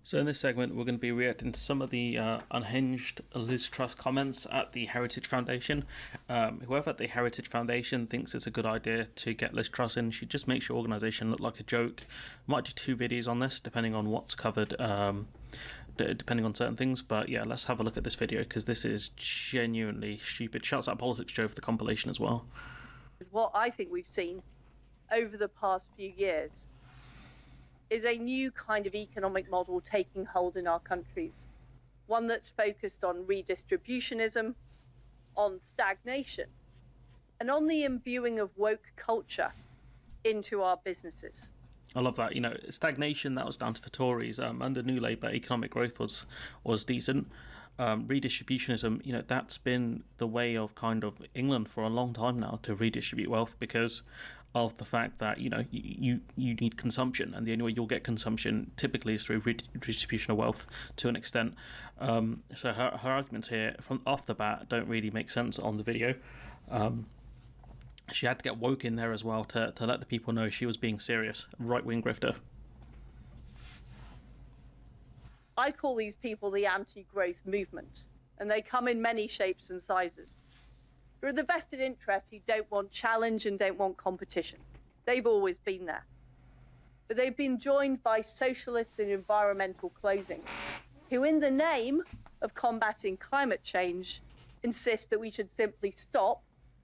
So in this segment, we're going to be reacting to some of the unhinged Liz Truss comments at the Heritage Foundation. Whoever at the Heritage Foundation thinks it's a good idea to get Liz Truss in should just make your organisation look like a joke. Might do 2 videos on this, depending on what's covered, depending on certain things. But yeah, let's have a look at this video, because this is genuinely stupid. Shouts out Politics Joe for the compilation as well. What I think we've seen over the past few years is a new kind of economic model taking hold in our countries, one that's focused on redistributionism, on stagnation, and on the imbuing of woke culture into our businesses. I love that. Stagnation, that was down to the Tories. Under New Labour, economic growth was decent. Redistributionism, that's been the way of kind of England for a long time now, to redistribute wealth, because of the fact that you need consumption, and the only way you'll get consumption typically is through redistribution of wealth to an extent. So her arguments here from off the bat don't really make sense on the video. She had to get woke in there as well to let the people know she was being serious. Right-wing grifter. I call these people the anti-growth movement, and they come in many shapes and sizes. There are the vested interests who don't want challenge and don't want competition. They've always been there. But they've been joined by socialists in environmental clothing, who in the name of combating climate change insist that we should simply stop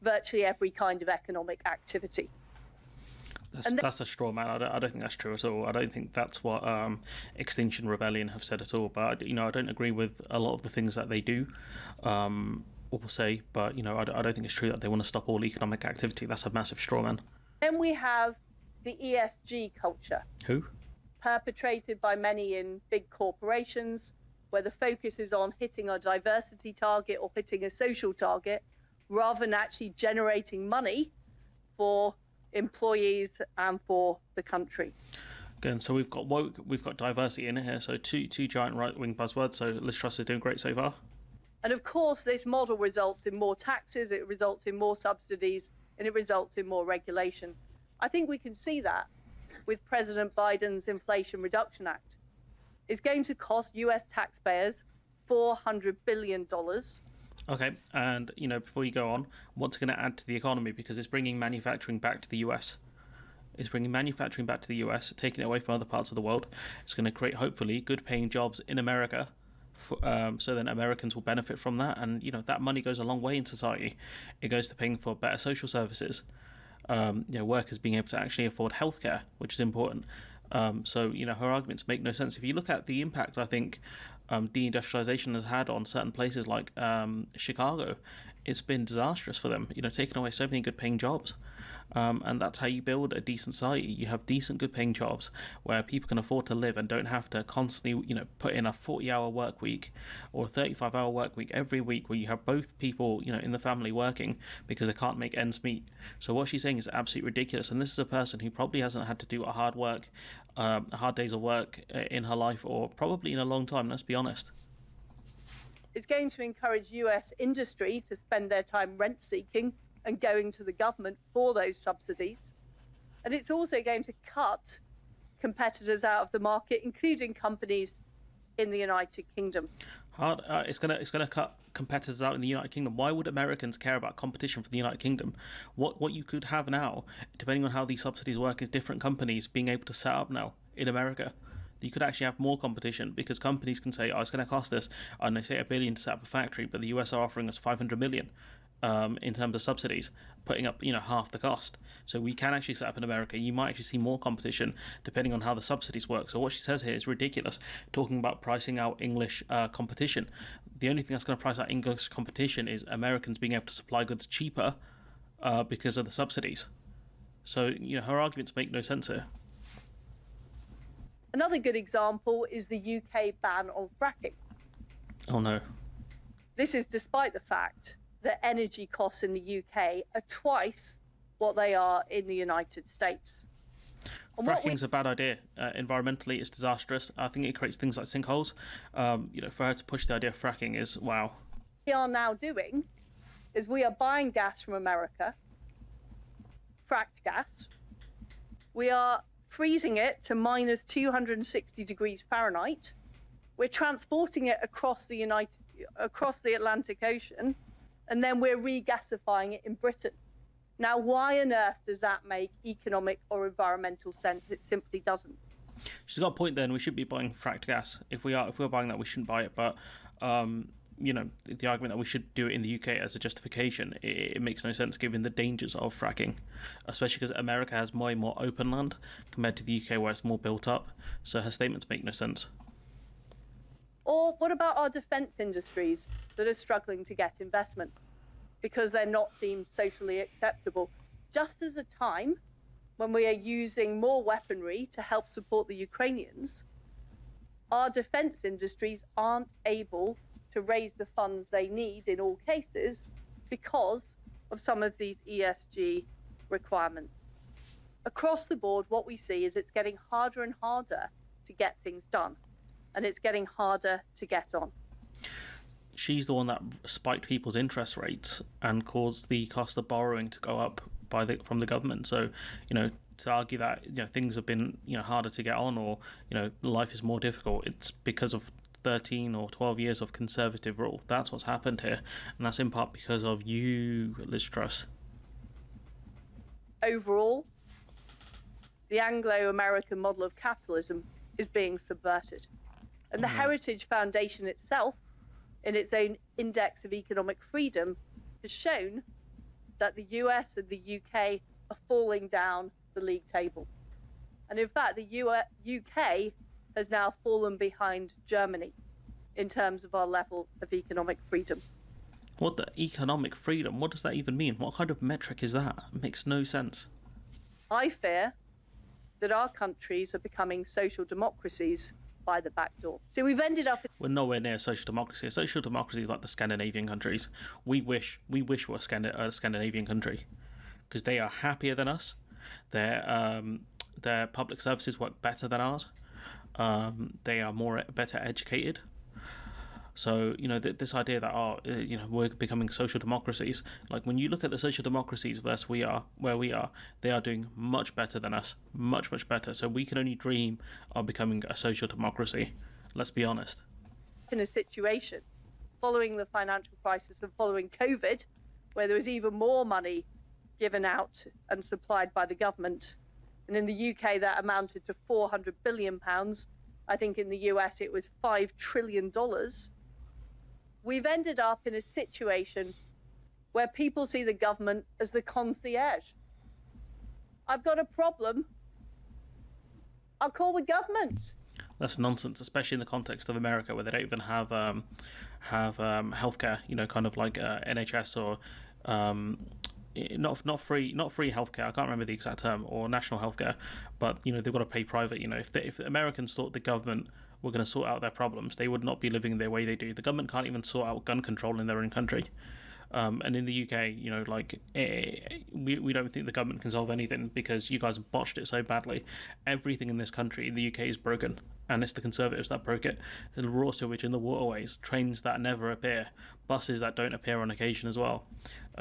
virtually every kind of economic activity. That's a straw man. I don't think that's true at all. I don't think that's what Extinction Rebellion have said at all. But I don't agree with a lot of the things that they do or say. But I don't think it's true that they want to stop all economic activity. That's a massive straw man. Then we have the ESG culture. Who? Perpetrated by many in big corporations, where the focus is on hitting a diversity target or hitting a social target, rather than actually generating money for employees and for the country. Again, so we've got woke, we've got diversity in here, so two giant right-wing buzzwords. So Liz Truss is doing great so far. And of course, this model results in more taxes, it results in more subsidies, and it results in more regulation. I think we can see that with President Biden's Inflation Reduction Act. It's going to cost US taxpayers $400 billion. Okay, and before you go on, what's it going to add to the economy? Because it's bringing manufacturing back to the US. It's bringing manufacturing back to the US, taking it away from other parts of the world. It's going to create, hopefully, good-paying jobs in America, so then Americans will benefit from that. And that money goes a long way in society. It goes to paying for better social services. Workers being able to actually afford healthcare, which is important. So her arguments make no sense. If you look at the impact, I think deindustrialization has had on certain places like Chicago, it's been disastrous for them, taking away so many good paying jobs. And that's how you build a decent society. You have decent, good paying jobs where people can afford to live and don't have to constantly, put in a 40-hour work week or a 35-hour work week every week, where you have both people, in the family working because they can't make ends meet. So what she's saying is absolutely ridiculous. And this is a person who probably hasn't had to do a hard days of work in her life, or probably in a long time, let's be honest. It's going to encourage US industry to spend their time rent seeking and going to the government for those subsidies. And it's also going to cut competitors out of the market, including companies in the United Kingdom. It's gonna cut competitors out in the United Kingdom. Why would Americans care about competition for the United Kingdom? What you could have now, depending on how these subsidies work, is different companies being able to set up now in America. You could actually have more competition, because companies can say, it's going to cost us, and they say $1 billion to set up a factory, but the US are offering us $500 million in terms of subsidies, putting up half the cost. So we can actually set up in America. You might actually see more competition depending on how the subsidies work. So what she says here is ridiculous, talking about pricing out English competition. The only thing that's going to price out English competition is Americans being able to supply goods cheaper because of the subsidies. So her arguments make no sense here. Another good example is the UK ban on fracking. Oh no. This is despite the fact that energy costs in the UK are twice what they are in the United States. Fracking's a bad idea. Environmentally, it's disastrous. I think it creates things like sinkholes. For her to push the idea of fracking is wow. What we are now doing is we are buying gas from America, fracked gas. We are freezing it to minus 260 degrees Fahrenheit We're transporting it across the Atlantic Ocean, and then we're regasifying it in Britain. Now, why on earth does that make economic or environmental sense? It simply doesn't. She's got a point there, and we shouldn't be buying fracked gas. If we're buying that, we shouldn't buy it. But the argument that we should do it in the UK as a justification, it makes no sense given the dangers of fracking, especially because America has way more open land compared to the UK where it's more built up. So her statements make no sense. Or what about our defence industries that are struggling to get investment because they're not deemed socially acceptable? Just as a time when we are using more weaponry to help support the Ukrainians, our defence industries aren't able to raise the funds they need in all cases because of some of these ESG requirements. Across the board, what we see is it's getting harder and harder to get things done, and it's getting harder to get on. She's the one that spiked people's interest rates and caused the cost of borrowing to go up from the government. So, to argue that things have been harder to get on, or life is more difficult, it's because of 13 or 12 years of conservative rule. That's what's happened here, and that's in part because of you, Liz Truss. Overall, the Anglo-American model of capitalism is being subverted. And the Heritage Foundation itself, in its own Index of Economic Freedom, has shown that the US and the UK are falling down the league table. And in fact, the UK has now fallen behind Germany in terms of our level of economic freedom. What the economic freedom? What does that even mean? What kind of metric is that? It makes no sense. I fear that our countries are becoming social democracies by the back door. So we've ended up... We're nowhere near social democracy. Social democracy is like the Scandinavian countries. We wish we're a Scandinavian country because they are happier than us. Their public services work better than ours. They are better educated. So this idea that we're becoming social democracies, like when you look at the social democracies versus where we are, they are doing much better than us, much better. So we can only dream of becoming a social democracy. Let's be honest. In a situation following the financial crisis and following COVID, where there was even more money given out and supplied by the government, and in the UK that amounted to £400 billion. I think in the US it was $5 trillion. We've ended up in a situation where people see the government as the concierge. I've got a problem, I'll call the government. That's nonsense, especially in the context of America, where they don't even have healthcare. Kind of like NHS or not free healthcare. I can't remember the exact term, or national healthcare, but they've got to pay private. If the Americans thought the government were going to sort out their problems, they would not be living the way they do. The government can't even sort out gun control in their own country. And in the UK, we don't think the government can solve anything because you guys have botched it so badly. Everything in this country, in the UK, is broken, and it's the Conservatives that broke it. The raw sewage in the waterways, trains that never appear, buses that don't appear on occasion as well.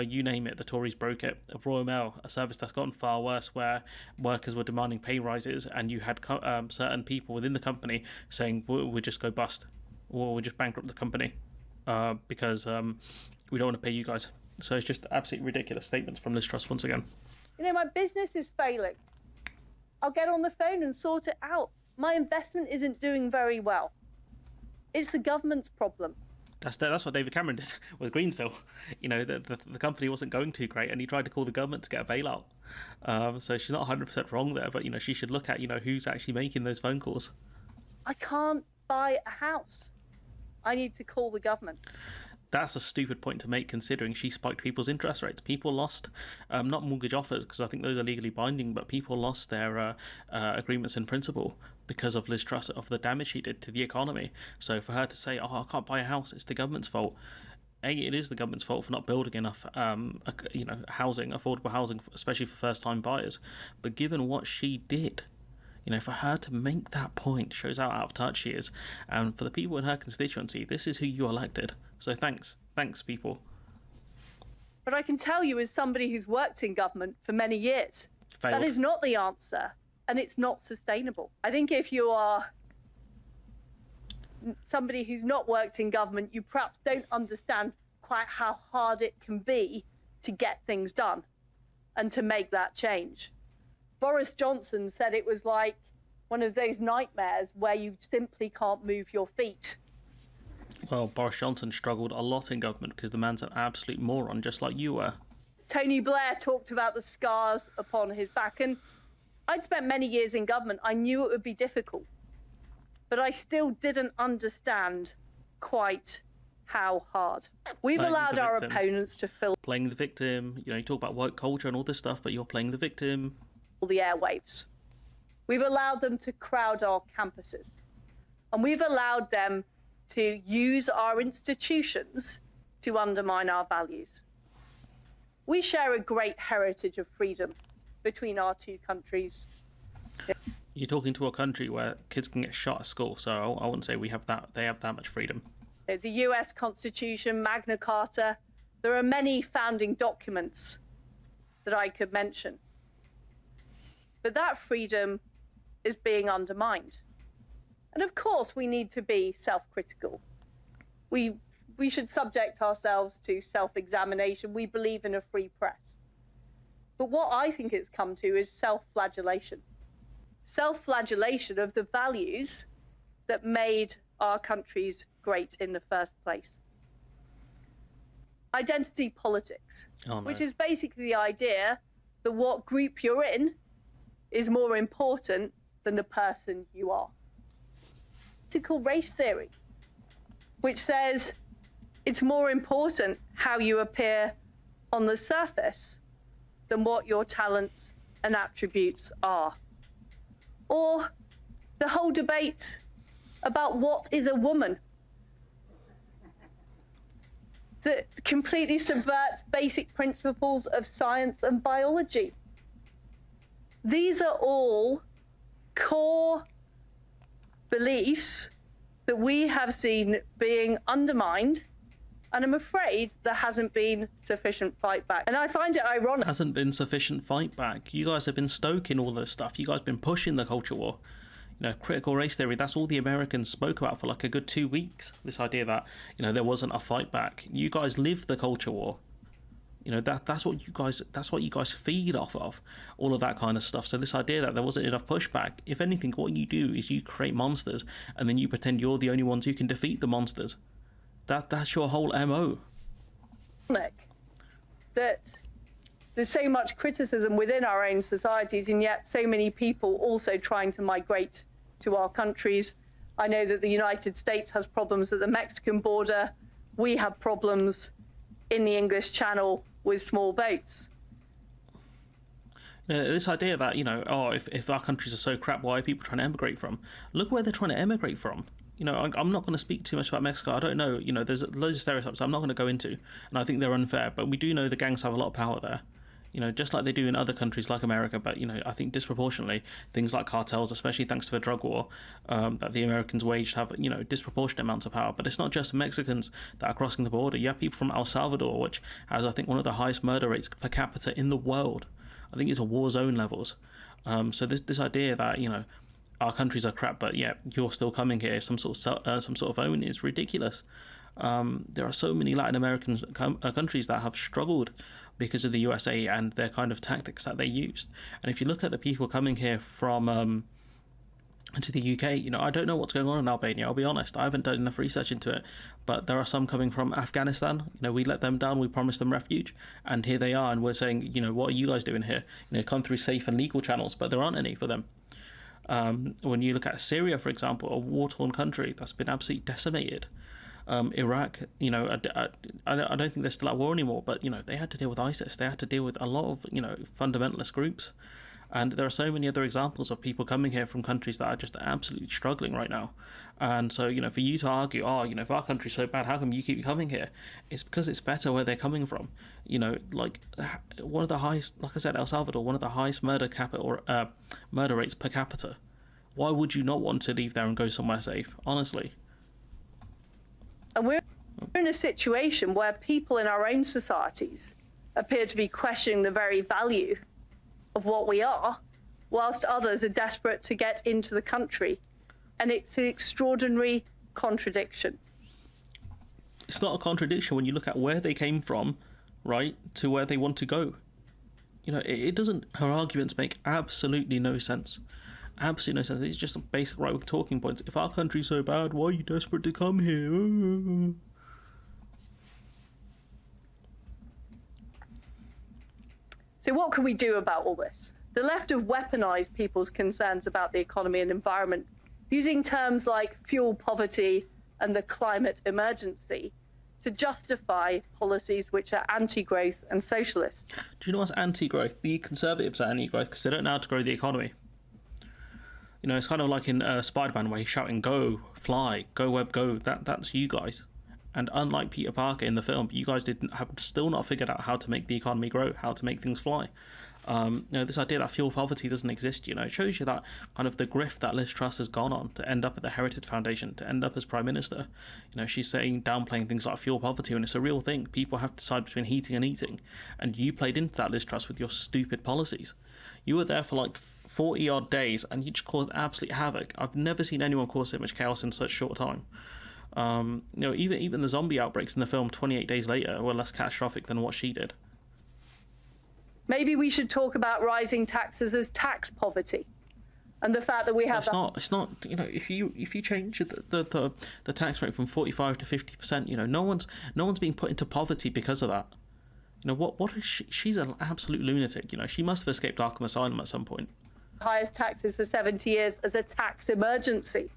You name it, the Tories broke it. Royal Mail, a service that's gotten far worse, where workers were demanding pay rises, and you had certain people within the company saying, we'll just go bust, or we'll just bankrupt the company because we don't want to pay you guys. So it's just absolutely ridiculous statements from Liz Truss once again. My business is failing. I'll get on the phone and sort it out. My investment isn't doing very well. It's the government's problem. That's what David Cameron did with Greensill. The company wasn't going too great, and he tried to call the government to get a bailout. So she's not 100% wrong there, but she should look at who's actually making those phone calls. I can't buy a house. I need to call the government. That's a stupid point to make, considering she spiked people's interest rates. People lost, not mortgage offers, because I think those are legally binding, but people lost their agreements in principle because of Liz Truss, of the damage she did to the economy. So for her to say, I can't buy a house, it's the government's fault. It is the government's fault for not building enough, housing, affordable housing, especially for first-time buyers. But given what she did, for her to make that point shows how out of touch she is. And for the people in her constituency, this is who you elected. So thanks, people. But I can tell you, as somebody who's worked in government for many years, that is not the answer, and it's not sustainable. I think if you are somebody who's not worked in government, you perhaps don't understand quite how hard it can be to get things done and to make that change. Boris Johnson said it was like one of those nightmares where you simply can't move your feet. Well, Boris Johnson struggled a lot in government because the man's an absolute moron, just like you were. Tony Blair talked about the scars upon his back, and I'd spent many years in government. I knew it would be difficult, but I still didn't understand quite how hard. We've allowed our opponents to fill playing the victim. You know, you talk about woke culture and all this stuff, but you're playing the victim. The airwaves. We've allowed them to crowd our campuses, and we've allowed them to use our institutions to undermine our values. We share a great heritage of freedom between our two countries. You're talking to a country where kids can get shot at school, so I wouldn't say we have that. They have that much freedom. The US Constitution, Magna Carta, there are many founding documents that I could mention. But that freedom is being undermined. And of course, we need to be self-critical. We should subject ourselves to self-examination. We believe in a free press. But what I think it's come to is self-flagellation. Self-flagellation of the values that made our countries great in the first place. Identity politics, which is basically the idea that what group you're in is more important than the person you are. Critical race theory, which says it's more important how you appear on the surface than what your talents and attributes are. Or the whole debate about what is a woman, that completely subverts basic principles of science and biology. These are all core beliefs that we have seen being undermined, and I'm afraid there hasn't been sufficient fight back. And I find it ironic. Hasn't been sufficient fight back. You guys have been stoking all this stuff. You guys have been pushing the culture war. You know, critical race theory, that's all the Americans spoke about for like a good 2 weeks. This idea that, you know, there wasn't a fight back. You guys live the culture war. You know, that's what you guys feed off of, all of that kind of stuff. So this idea that there wasn't enough pushback, if anything, what you do is you create monsters and then you pretend you're the only ones who can defeat the monsters. That's your whole MO. That there's so much criticism within our own societies, and yet so many people also trying to migrate to our countries. I know that the United States has problems at the Mexican border. We have problems in the English Channel with small boats. This idea that, you know, if our countries are so crap, why are people trying to emigrate from? Look where they're trying to emigrate from. You know, I'm not going to speak too much about Mexico. I don't know. You know, there's loads of stereotypes I'm not going to go into, and I think they're unfair. But we do know the gangs have a lot of power there. You know, just like they do in other countries like America. But, you know, I think disproportionately, things like cartels, especially thanks to the drug war that the Americans waged, have, you know, disproportionate amounts of power. But it's not just Mexicans that are crossing the border. You have people from El Salvador, which has, I think, one of the highest murder rates per capita in the world. I think it's a war zone levels. So this idea that, you know, our countries are crap, but yeah, you're still coming here, some sort of own, is ridiculous. There are so many Latin American countries that have struggled because of the USA and their kind of tactics that they used. And if you look at the people coming here from to the UK, you know, I don't know what's going on in Albania, I'll be honest. I haven't done enough research into it, but there are some coming from Afghanistan. You know, we let them down, we promised them refuge, and here they are, and we're saying, you know, what are you guys doing here? You know, come through safe and legal channels, but there aren't any for them. When you look at Syria, for example, a war-torn country that's been absolutely decimated. Iraq, you know, I don't think they're still at war anymore, but, you know, they had to deal with ISIS. They had to deal with a lot of, you know, fundamentalist groups. And there are so many other examples of people coming here from countries that are just absolutely struggling right now. And so, you know, for you to argue, oh, you know, if our country's so bad, how come you keep coming here? It's because it's better where they're coming from. You know, like one of the highest, like I said, El Salvador, one of the highest murder rates per capita. Why would you not want to leave there and go somewhere safe? Honestly. And we're in a situation where people in our own societies appear to be questioning the very value of what we are, whilst others are desperate to get into the country. And it's an extraordinary contradiction. It's not a contradiction when you look at where they came from, right, to where they want to go. You know, it doesn't. Her arguments make absolutely no sense. Absolutely no sense. It's just a basic right-wing talking points. If our country's so bad, why are you desperate to come here? So what can we do about all this? The left have weaponized people's concerns about the economy and environment, using terms like fuel poverty and the climate emergency to justify policies which are anti-growth and socialist. Do you know what's anti-growth? The Conservatives are anti-growth because they don't know how to grow the economy. You know, it's kind of like in Spider-Man where he's shouting, "Go, fly, go web, go." That's you guys. And unlike Peter Parker in the film, you guys have still not figured out how to make the economy grow, how to make things fly. You know, this idea that fuel poverty doesn't exist, you know, it shows you that kind of the grift that Liz Truss has gone on to end up at the Heritage Foundation, to end up as Prime Minister. You know, she's saying, downplaying things like fuel poverty, and it's a real thing. People have to decide between heating and eating. And you played into that, Liz Truss, with your stupid policies. You were there for like 40 odd days and you just caused absolute havoc. I've never seen anyone cause so much chaos in such a short time. You know, even the zombie outbreaks in the film 28 days later were less catastrophic than what she did. Maybe we should talk about rising taxes as tax poverty, and the fact that we have. It's not. You know, if you change the tax rate from 45 to 50%, you know, no one's being put into poverty because of that. You know what is she? She's an absolute lunatic. You know, she must have escaped Arkham Asylum at some point. Highest taxes for 70 years as a tax emergency.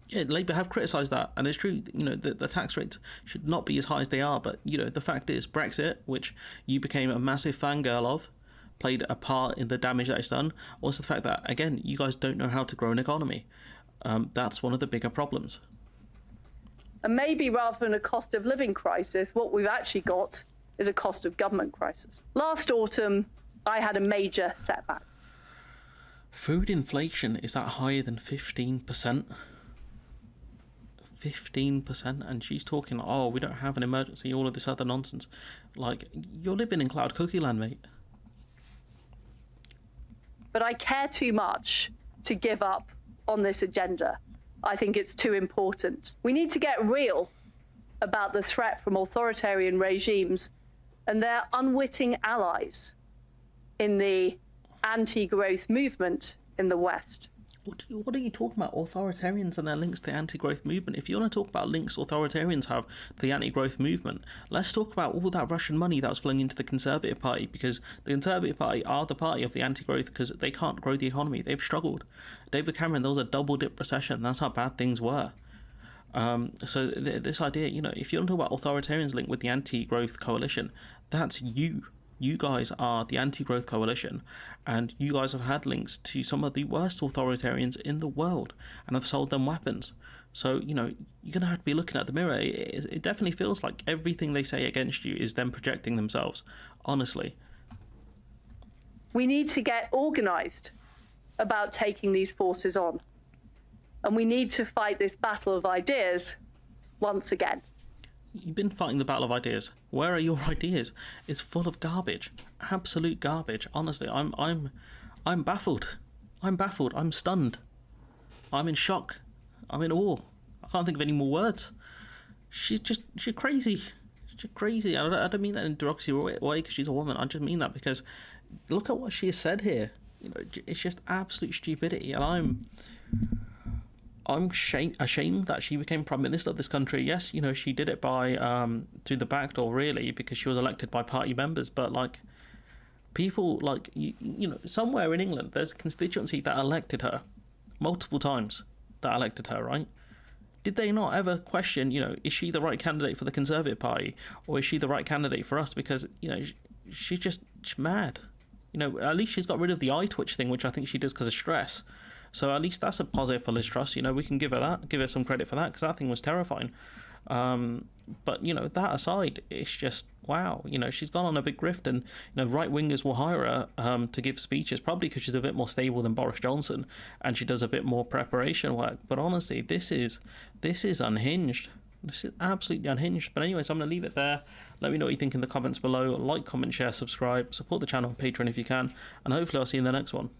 Yeah, Labour have criticised that, and it's true. You know, the tax rates should not be as high as they are, but you know, the fact is, Brexit, which you became a massive fangirl of, played a part in the damage that it's done. Also, the fact that again, you guys don't know how to grow an economy. That's one of the bigger problems. And maybe rather than a cost of living crisis, what we've actually got is a cost of government crisis. Last autumn, I had a major setback. Food inflation is that higher than 15%? 15%, and she's talking, oh, we don't have an emergency, all of this other nonsense. Like, you're living in cloud cookie land, mate. But I care too much to give up on this agenda. I think it's too important. We need to get real about the threat from authoritarian regimes and their unwitting allies in the anti-growth movement in the West. What are you talking about? Authoritarians and their links to the anti-growth movement? If you want to talk about links authoritarians have to the anti-growth movement, let's talk about all that Russian money that was flowing into the Conservative Party, because the Conservative Party are the party of the anti-growth because they can't grow the economy. They've struggled. David Cameron, there was a double-dip recession. That's how bad things were. So this idea, you know, if you want to talk about authoritarians linked with the Antigrowth Coalition, that's you. You guys are the Anti-Growth Coalition, and you guys have had links to some of the worst authoritarians in the world and have sold them weapons. So, you know, you're going to have to be looking at the mirror. It definitely feels like everything they say against you is them projecting themselves, honestly. We need to get organised about taking these forces on. And we need to fight this battle of ideas once again. You've been fighting the battle of ideas. Where are your ideas? It's full of garbage, absolute garbage. Honestly, I'm baffled. I'm baffled. I'm stunned. I'm in shock. I'm in awe. I can't think of any more words. She's crazy. She's crazy. I don't mean that in a derogatory way because she's a woman. I just mean that because look at what she has said here. You know, it's just absolute stupidity, and I'm ashamed that she became Prime Minister of this country. Yes, you know, she did it by through the back door, really, because she was elected by party members. But, like, people, like, you know, somewhere in England, there's a constituency that elected her multiple times, right? Did they not ever question, you know, is she the right candidate for the Conservative Party? Or is she the right candidate for us? Because, you know, she's mad. You know, at least she's got rid of the eye twitch thing, which I think she does because of stress. So at least that's a positive for Liz Truss. You know, we can give her some credit for that, because that thing was terrifying. But, you know, that aside, it's just, wow. You know, she's gone on a big grift, and, you know, right-wingers will hire her to give speeches, probably because she's a bit more stable than Boris Johnson, and she does a bit more preparation work. But honestly, this is unhinged. This is absolutely unhinged. But anyways, I'm going to leave it there. Let me know what you think in the comments below. Like, comment, share, subscribe. Support the channel on Patreon if you can. And hopefully I'll see you in the next one.